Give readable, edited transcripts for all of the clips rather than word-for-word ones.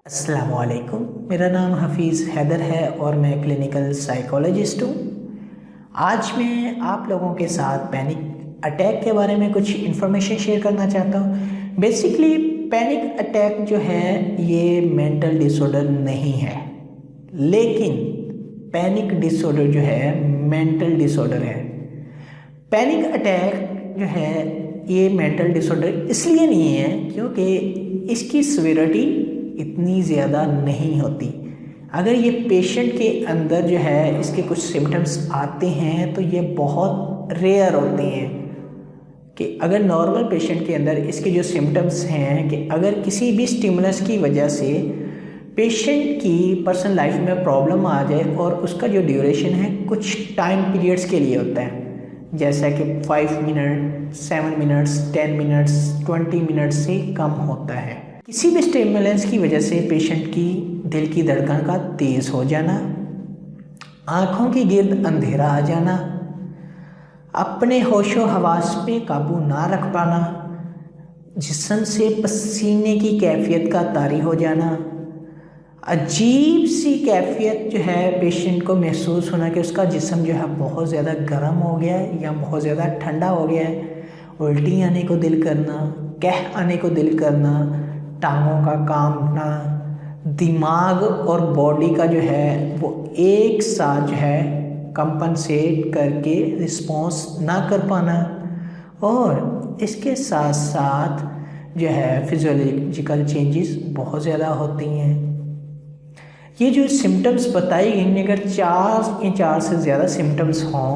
अस्सलामुअलैकुम। मेरा नाम हफीज़ हैदर है और मैं क्लिनिकल साइकोलॉजिस्ट हूँ। आज मैं आप लोगों के साथ पैनिक अटैक के बारे में कुछ इन्फॉर्मेशन शेयर करना चाहता हूँ। बेसिकली पैनिक अटैक जो है ये मेंटल डिसऑर्डर नहीं है, लेकिन पैनिक डिसऑर्डर जो है मेंटल डिसऑर्डर है। पैनिक अटैक जो है ये मेंटल डिसऑर्डर इसलिए नहीं है क्योंकि इसकी सिवियरिटी इतनी ज़्यादा नहीं होती। अगर ये पेशेंट के अंदर जो है इसके कुछ सिम्टम्स आते हैं तो ये बहुत रेयर होते हैं कि अगर नॉर्मल पेशेंट के अंदर इसके जो सिम्टम्स हैं कि अगर किसी भी स्टिमुलस की वजह से पेशेंट की पर्सनल लाइफ में प्रॉब्लम आ जाए और उसका जो ड्यूरेशन है कुछ टाइम पीरियड्स के लिए होता है, जैसा कि 5 मिनट, 7 मिनट्स, 10 मिनट्स, 20 मिनट से कम होता है। किसी भी स्टिमुलेंस की वजह से पेशेंट की दिल की धड़कन का तेज़ हो जाना, आँखों के गिर्द अंधेरा आ जाना, अपने होशो हवास पे काबू ना रख पाना, जिस्म से पसीने की कैफियत का तारी हो जाना, अजीब सी कैफियत जो है पेशेंट को महसूस होना कि उसका जिस्म जो है बहुत ज़्यादा गर्म हो गया है या बहुत ज़्यादा ठंडा हो गया है, उल्टी आने को दिल करना, कह आने को दिल करना, टांगों का कांपना, दिमाग और बॉडी का जो है वो एक साथ जो है कंपनसेट करके रिस्पॉन्स ना कर पाना, और इसके साथ साथ जो है फिजियोलॉजिकल चेंजेस बहुत ज़्यादा होती हैं। ये जो सिम्टम्स बताई गई, अगर 4 से ज़्यादा सिम्टम्स हों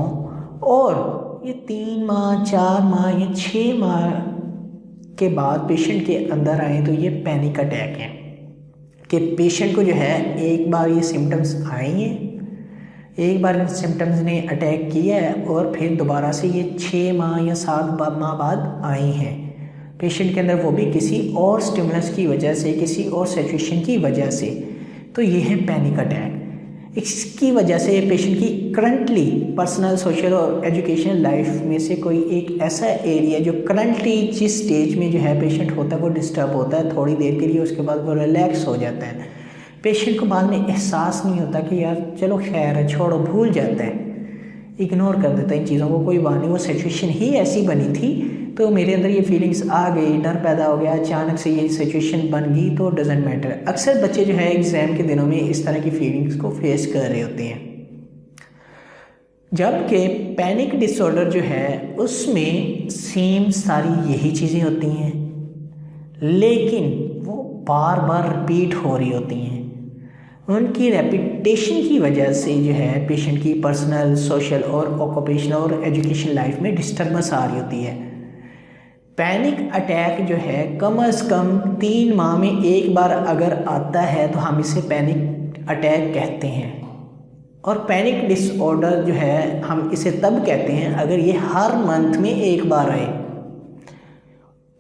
और ये 3 माह, 4 माह या 6 माह के बाद पेशेंट के अंदर आए तो ये पैनिक अटैक है कि पेशेंट को जो है एक बार ये सिम्टम्स आए हैं, एक बार इन सिम्टम्स ने अटैक किया है और फिर दोबारा से ये 6 माह या 7 माह बाद आए हैं पेशेंट के अंदर, वो भी किसी और स्टिमुलस की वजह से, किसी और सिचुएशन की वजह से। तो ये है पैनिक अटैक। इसकी वजह से पेशेंट की करंटली पर्सनल, सोशल और एजुकेशनल लाइफ में से कोई एक ऐसा एरिया जो करंटली जिस स्टेज में जो है पेशेंट होता है वो डिस्टर्ब होता है थोड़ी देर के लिए, उसके बाद वो रिलैक्स हो जाता है। पेशेंट को बाद में एहसास नहीं होता कि यार चलो खैर है, छोड़ो, भूल जाता है, इग्नोर कर देता है इन चीज़ों को, कोई बात नहीं, वो सिचुएशन ही ऐसी बनी थी तो मेरे अंदर ये फीलिंग्स आ गई, डर पैदा हो गया, अचानक से ये सिचुएशन बन गई, तो डजेंट मैटर। अक्सर बच्चे जो है एग्ज़ाम के दिनों में इस तरह की फीलिंग्स को फेस कर रहे होते हैं, जबकि पैनिक डिसऑर्डर जो है उसमें सेम सारी यही चीज़ें होती हैं, लेकिन वो बार बार रिपीट हो रही होती हैं। उनकी रेपिटेशन की वजह से जो है पेशेंट की पर्सनल, सोशल और ऑक्यूपेशनल और एजुकेशन लाइफ में डिस्टर्बेंस आ रही होती है। पैनिक अटैक जो है कम से कम 3 माह में एक बार अगर आता है तो हम इसे पैनिक अटैक कहते हैं, और पैनिक डिसऑर्डर जो है हम इसे तब कहते हैं अगर ये हर मंथ में एक बार आए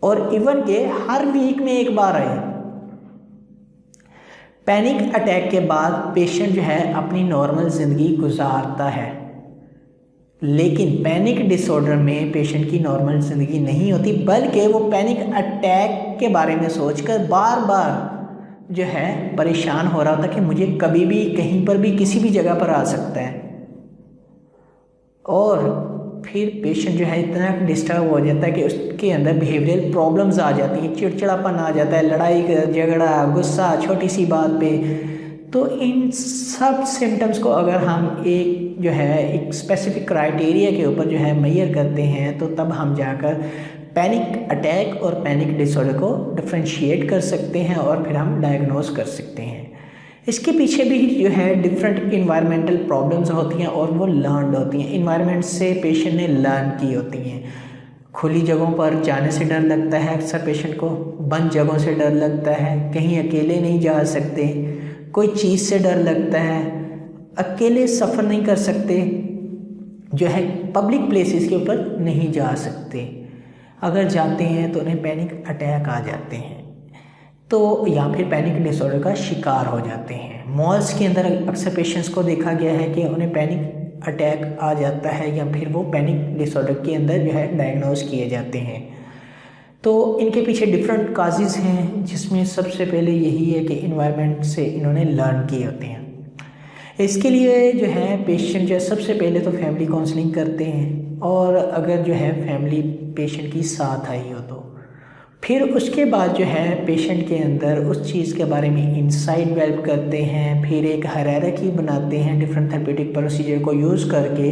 और इवन के हर वीक में एक बार आए। पैनिक अटैक के बाद पेशेंट जो है अपनी नॉर्मल ज़िंदगी गुजारता है, लेकिन पैनिक डिसऑर्डर में पेशेंट की नॉर्मल ज़िंदगी नहीं होती, बल्कि वो पैनिक अटैक के बारे में सोचकर बार बार जो है परेशान हो रहा था कि मुझे कभी भी कहीं पर भी किसी भी जगह पर आ सकता है। और फिर पेशेंट जो है इतना डिस्टर्ब हो जाता है कि उसके अंदर बिहेवियरल प्रॉब्लम्स आ जाती हैं, चिड़चिड़ापन आ जाता है, लड़ाई झगड़ा, गुस्सा छोटी सी बात पे। तो इन सब सिम्टम्स को अगर हम एक जो है एक स्पेसिफिक क्राइटेरिया के ऊपर जो है मेजर करते हैं तो तब हम जाकर पैनिक अटैक और पैनिक डिसऑर्डर को डिफरेंशिएट कर सकते हैं और फिर हम डायग्नोज कर सकते हैं। इसके पीछे भी जो है डिफरेंट इन्वायरमेंटल प्रॉब्लम्स होती हैं और वो लर्नड होती हैं, इन्वायरमेंट से पेशेंट ने लर्न की होती हैं। खुली जगहों पर जाने से डर लगता है अक्सर पेशेंट को, बंद जगहों से डर लगता है, कहीं अकेले नहीं जा सकते, कोई चीज़ से डर लगता है, अकेले सफ़र नहीं कर सकते, जो है पब्लिक प्लेसेस के ऊपर नहीं जा सकते, अगर जाते हैं तो उन्हें पैनिक अटैक आ जाते हैं, तो या फिर पैनिक डिसऑर्डर का शिकार हो जाते हैं। मॉल्स के अंदर अक्सर पेशेंट्स को देखा गया है कि उन्हें पैनिक अटैक आ जाता है या फिर वो पैनिक डिसऑर्डर के अंदर जो है डायग्नोज किए जाते हैं। तो इनके पीछे डिफरेंट काजेज़ हैं, जिसमें सबसे पहले यही है कि इन्वायरमेंट से इन्होंने लर्न किए होते हैं। इसके लिए जो है पेशेंट जो है सबसे पहले तो फैमिली काउंसलिंग करते हैं, और अगर जो है फैमिली पेशेंट की साथ आई हो तो फिर उसके बाद जो है पेशेंट के अंदर उस चीज़ के बारे में इंसाइट डेवलप करते हैं। फिर एक हायरार्की बनाते हैं डिफरेंट थेरेप्यूटिक प्रोसीजर को यूज़ करके,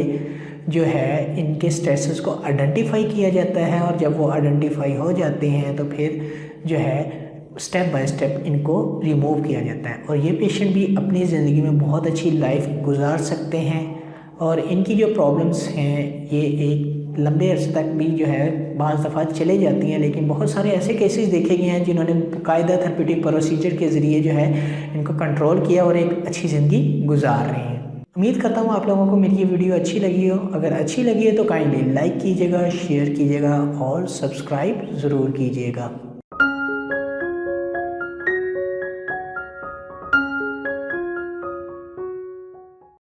जो है इनके स्ट्रेसेस को आइडेंटिफाई किया जाता है, और जब वो आइडेंटिफाई हो जाते हैं तो फिर जो है स्टेप बाय स्टेप इनको रिमूव किया जाता है, और ये पेशेंट भी अपनी ज़िंदगी में बहुत अच्छी लाइफ गुजार सकते हैं। और इनकी जो प्रॉब्लम्स हैं ये एक लंबे अर्से तक भी जो है बाज़ दफ़ा चले जाती हैं, लेकिन बहुत सारे ऐसे केसेस देखे गए हैं जिन्होंने बाकायदा थेरेप्यूटिक प्रोसीजर के ज़रिए जो है इनको कंट्रोल किया और एक अच्छी ज़िंदगी गुजार रहे हैं। उम्मीद करता हूँ आप लोगों को मेरी ये वीडियो अच्छी लगी हो। अगर अच्छी लगी है तो काइंडली लाइक कीजिएगा, शेयर कीजिएगा और सब्सक्राइब ज़रूर कीजिएगा।